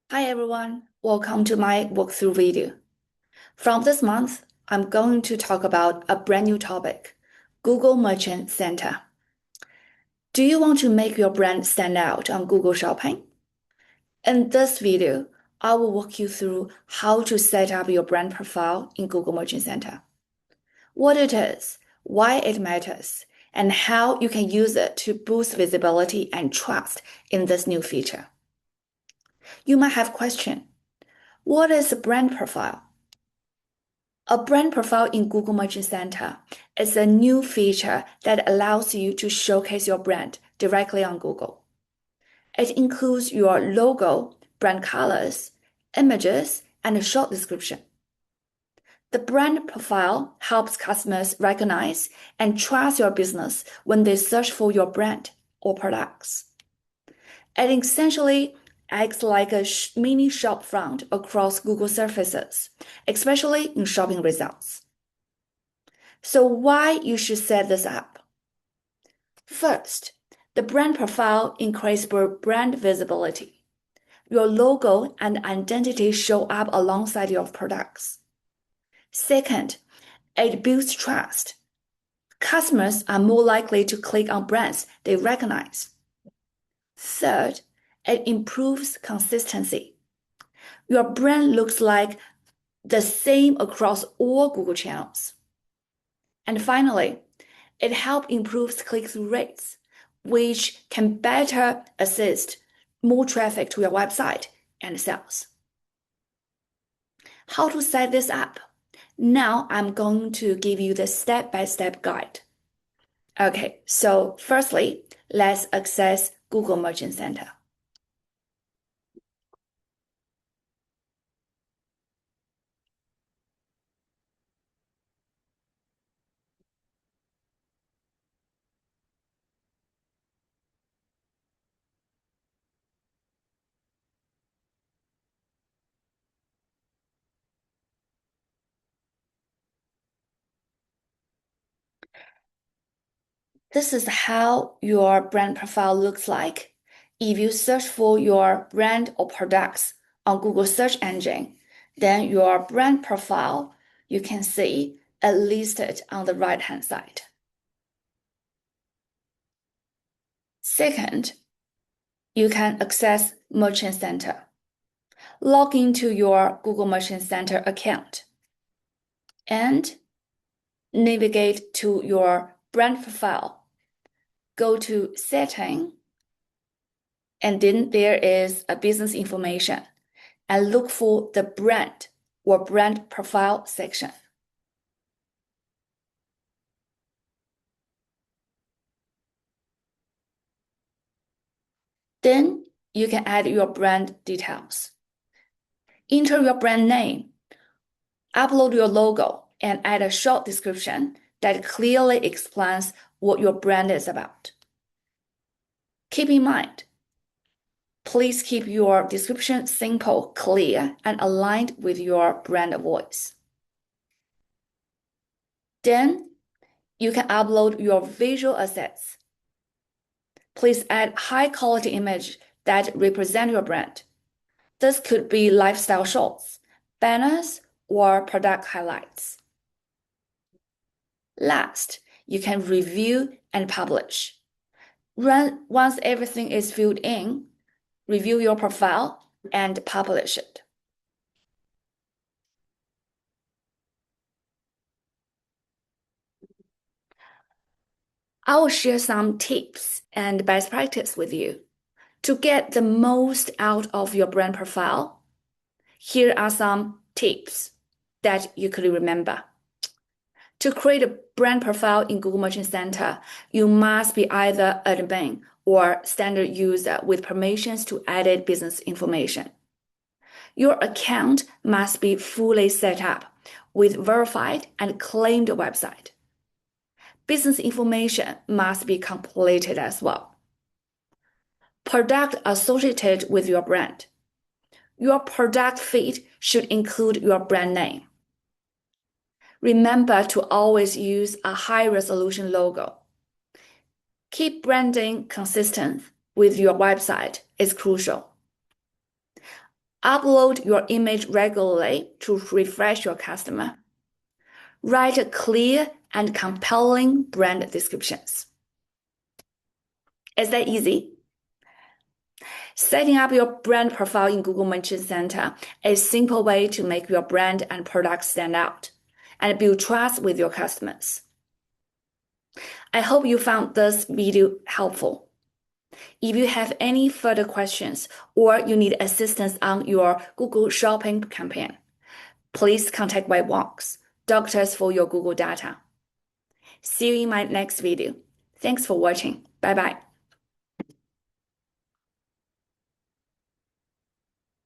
Hi everyone, welcome to my walkthrough video. From this month, I'm going to talk about a brand new topic, Google Merchant Center. Do you want to make your brand stand out on Google Shopping? In this video, I will walk you through how to set up your brand profile in Google Merchant Center, what it is, why it matters, and how you can use it to boost visibility and trust in this new feature. You might have a question. What is a brand profile? A brand profile in Google Merchant Center is a new feature that allows you to showcase your brand directly on Google. It includes your logo, brand colors, images, and a short description. The brand profile helps customers recognize and trust your business when they search for your brand or products. It essentially acts like a mini shop front across Google surfaces, especially in shopping results. So why you should set this up? First, the brand profile increases brand visibility. Your logo and identity show up alongside your products. Second, it builds trust. Customers are more likely to click on brands they recognize. Third, it improves consistency. Your brand looks like the same across all Google channels. And finally, it helps improve click-through rates, which can better assist more traffic to your website and sales. How to set this up? Now I'm going to give you the step-by-step guide. Okay, so firstly, let's access Google Merchant Center. This is how your brand profile looks like. If you search for your brand or products on Google search engine, then your brand profile, you can see it listed on the right-hand side. Second, you can access Merchant Center. Log into your Google Merchant Center account and navigate to your brand profile. Go to Setting, and then there is a business information, and look for the brand or brand profile section. Then you can add your brand details. Enter your brand name, upload your logo, and add a short description that clearly explains what your brand is about. Keep in mind, please keep your description simple, clear, and aligned with your brand voice. Then you can upload your visual assets. Please add high-quality image that represent your brand. This could be lifestyle shots, banners, or product highlights. Last, you can review and publish. Once everything is filled in, review your profile and publish it. I will share some tips and best practice with you. To get the most out of your brand profile, here are some tips that you could remember. To create a brand profile in Google Merchant Center, you must be either admin or standard user with permissions to edit business information. Your account must be fully set up with verified and claimed website. Business information must be completed as well. Product associated with your brand. Your product feed should include your brand name. Remember to always use a high-resolution logo. Keep branding consistent with your website is crucial. Upload your image regularly to refresh your customer. Write clear and compelling brand descriptions. Is that easy? Setting up your brand profile in Google Merchant Center is a simple way to make your brand and product stand out and build trust with your customers. I hope you found this video helpful. If you have any further questions or you need assistance on your Google Shopping campaign, please contact Web Wonks, doctors for your Google data. See you in my next video. Thanks for watching. Bye-bye.